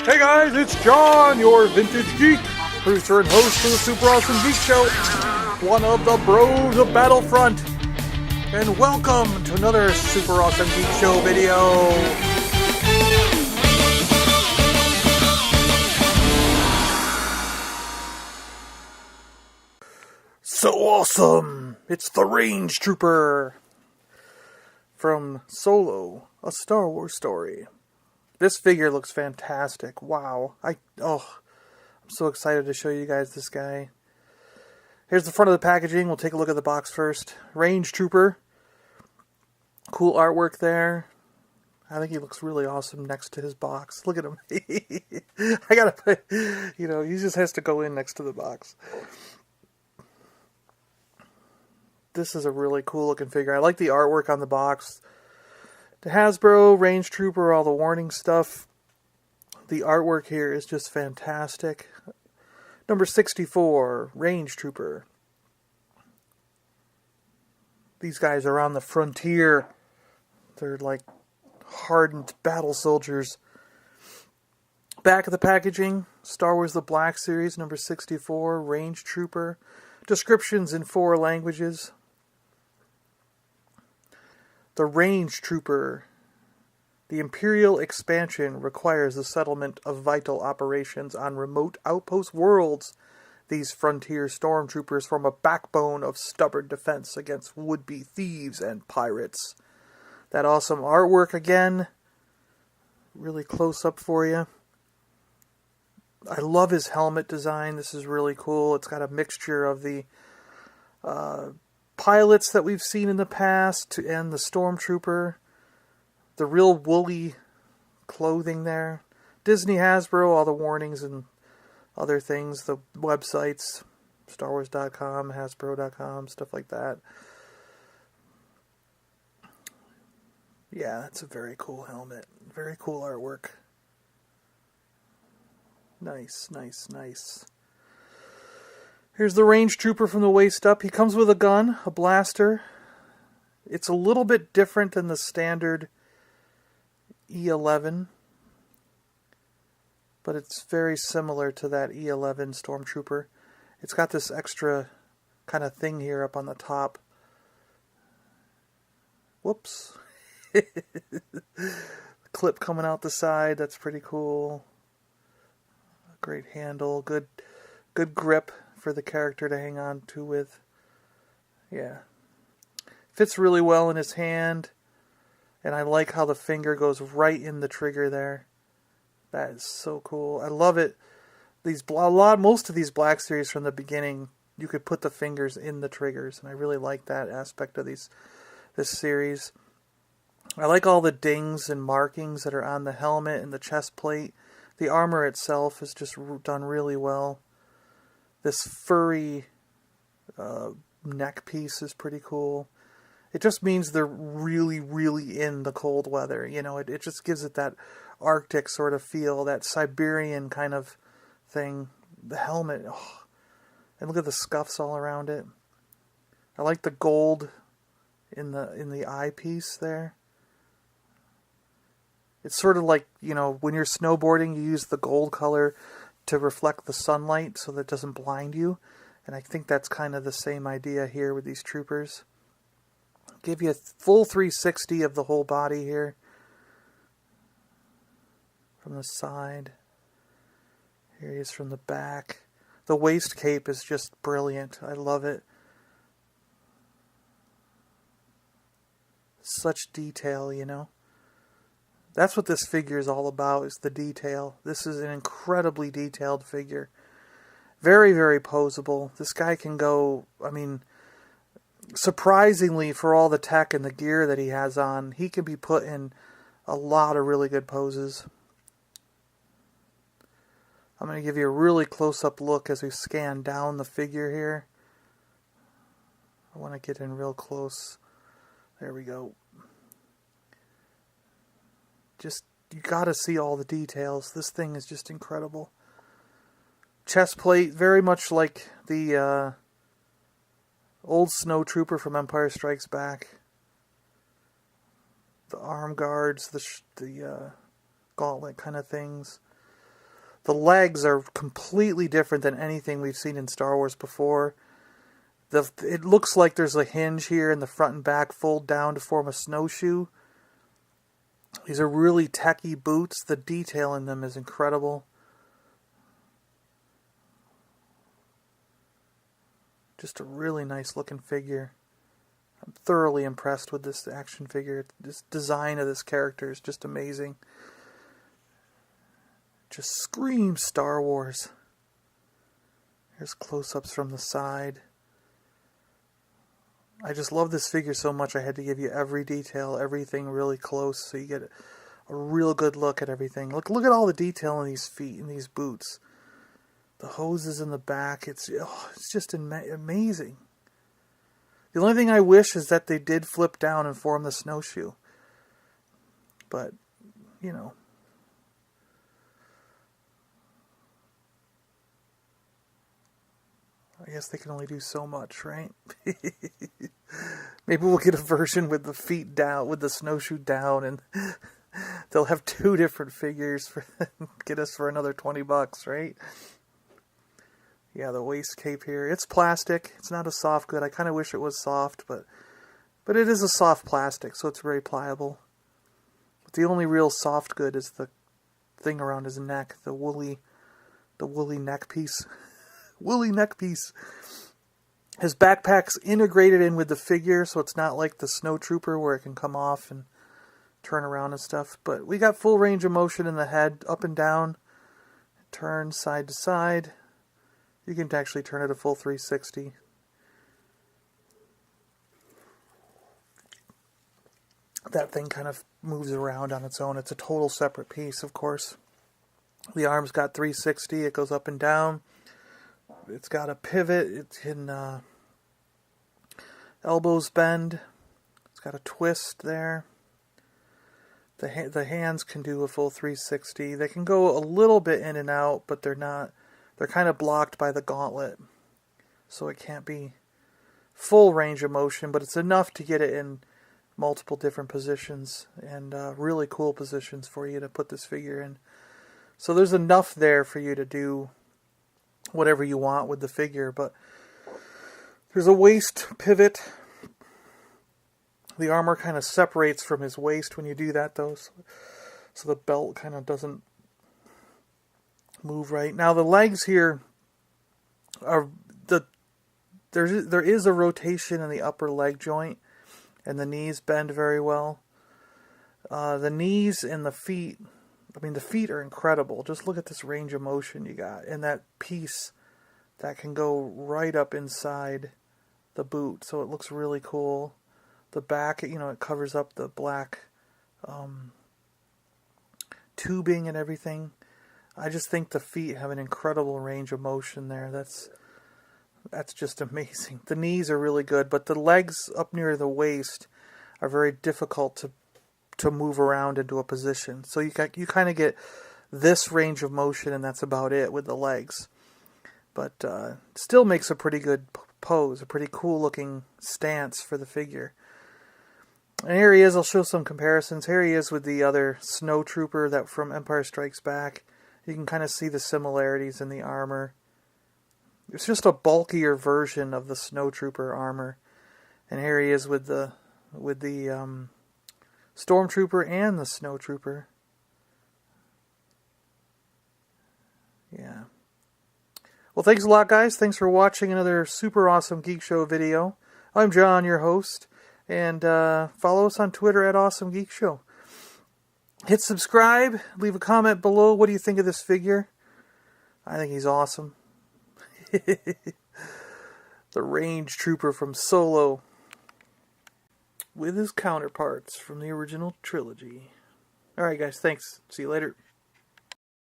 Hey guys, it's John, your vintage geek, producer and host of the Super Awesome Geek Show, one of the bros of Battlefront, and welcome to another Super Awesome Geek Show video. So awesome! It's the Range Trooper from Solo, a Star Wars story. This figure looks fantastic. Wow. I'm so excited to show you guys this guy. Here's the front of the packaging. We'll take a look at the box first. Range Trooper. Cool artwork there. I think he looks really awesome next to his box. Look at him. I gotta put, he just has to go in next to the box. This is a really cool looking figure. I like the artwork on the box. The Hasbro, Range Trooper, all the warning stuff. The artwork here is just fantastic. Number 64, Range Trooper. These guys are on the frontier. They're like hardened battle soldiers. Back of the packaging, Star Wars The Black Series, number 64, Range Trooper. Descriptions in 4 languages. The Range Trooper. The Imperial expansion requires the settlement of vital operations on remote outpost worlds. These frontier stormtroopers form a backbone of stubborn defense against would-be thieves and pirates. That awesome artwork again. Really close up for you. I love his helmet design. This is really cool. It's got a mixture of the pilots that we've seen in the past and the stormtrooper. The real woolly clothing there. Disney, Hasbro, all the warnings and other things. The websites, StarWars.com, Hasbro.com, stuff like that. Yeah, that's a very cool helmet. Very cool artwork. Nice, nice, nice. Here's the Range Trooper from the waist up. He comes with a gun, a blaster. It's a little bit different than the standard E11, but it's very similar to that E11 Stormtrooper. It's got this extra kind of thing here up on the top. Whoops. Clip coming out the side. That's pretty cool. Great handle. Good grip for the character to hang on to with. Yeah. Fits really well in his hand. And I like how the finger goes right in the trigger there. That is so cool. I love it. Most of these Black Series from the beginning, you could put the fingers in the triggers, and I really like that aspect of this series. I like all the dings and markings that are on the helmet and the chest plate. The armor itself is just done really well. This furry neck piece is pretty cool. It just means they're really, really in the cold weather. It just gives it that Arctic sort of feel, that Siberian kind of thing. The helmet, and look at the scuffs all around it. I like the gold in the eyepiece there. It's sort of like, when you're snowboarding, you use the gold color to reflect the sunlight so that it doesn't blind you. And I think that's kind of the same idea here with these troopers. Give you a full 360 of the whole body here. From the side. Here he is from the back. The waist cape is just brilliant. I love it. Such detail, That's what this figure is all about, is the detail. This is an incredibly detailed figure. Very, very poseable. This guy can go, surprisingly, for all the tech and the gear that he has on, he can be put in a lot of really good poses. I'm going to give you a really close-up look as we scan down the figure here. I want to get in real close. There we go. You gotta see all the details. This thing is just incredible. Chest plate, very much like the old Snow Trooper from Empire Strikes Back. The arm guards, the gauntlet kind of things. The legs are completely different than anything we've seen in Star Wars before. It looks like there's a hinge here, and the front and back fold down to form a snowshoe. These are really techy boots. The detail in them is incredible. Just a really nice looking figure. I'm thoroughly impressed with this action figure. This design of this character is just amazing. Just screams Star Wars. Here's close-ups from the side. I just love this figure so much I had to give you every detail, everything really close, so you get a real good look at everything. Look at all the detail in these feet and these boots. The hoses in the back, it's just amazing. The only thing I wish is that they did flip down and form the snowshoe. But, you know. I guess they can only do so much, right? Maybe we'll get a version with the feet down, with the snowshoe down, and they'll have two different figures for get us for another $20, right? Yeah, the waist cape here. It's plastic. It's not a soft good. I kind of wish it was soft, but it is a soft plastic, so it's very pliable. But the only real soft good is the thing around his neck, the woolly neck piece. Woolly neck piece. His backpack's integrated in with the figure, so it's not like the Snow Trooper where it can come off and turn around and stuff. But we got full range of motion in the head, up and down, turn side to side. You can actually turn it a full 360. That thing kind of moves around on its own. It's a total separate piece, of course. The arm's got 360. It goes up and down. It's got a pivot. It can elbows bend. It's got a twist there. The hands can do a full 360. They can go a little bit in and out, but they're not. They're kind of blocked by the gauntlet, so it can't be full range of motion, but it's enough to get it in multiple different positions and really cool positions for you to put this figure in. So there's enough there for you to do whatever you want with the figure, but there's a waist pivot. The armor kind of separates from his waist when you do that, though, so the belt kind of doesn't move right. Now the legs here are there is a rotation in the upper leg joint, and the knees bend very well. The knees and the feet, I mean, the feet are incredible. Just look at this range of motion you got, and that piece that can go right up inside the boot, so it looks really cool. The back, you know, it covers up the black tubing and everything. I just think the feet have an incredible range of motion there. That's just amazing. The knees are really good, but the legs up near the waist are very difficult to move around into a position. So you kind of get this range of motion, and that's about it with the legs. But still makes a pretty good pose, a pretty cool looking stance for the figure. And here he is. I'll show some comparisons. Here he is with the other Snow Trooper that from Empire Strikes Back. You can kind of see the similarities in the armor. It's just a bulkier version of the Snow Trooper armor. And here he is with the Stormtrooper and the Snow Trooper. Yeah. Well, thanks a lot, guys. Thanks for watching another Super Awesome Geek Show video. I'm John, your host. And follow us on Twitter at Awesome Geek Show. Hit subscribe. Leave a comment below. What do you think of this figure? I think he's awesome. The Range Trooper from Solo, with his counterparts from the original trilogy. Alright guys, thanks. See you later.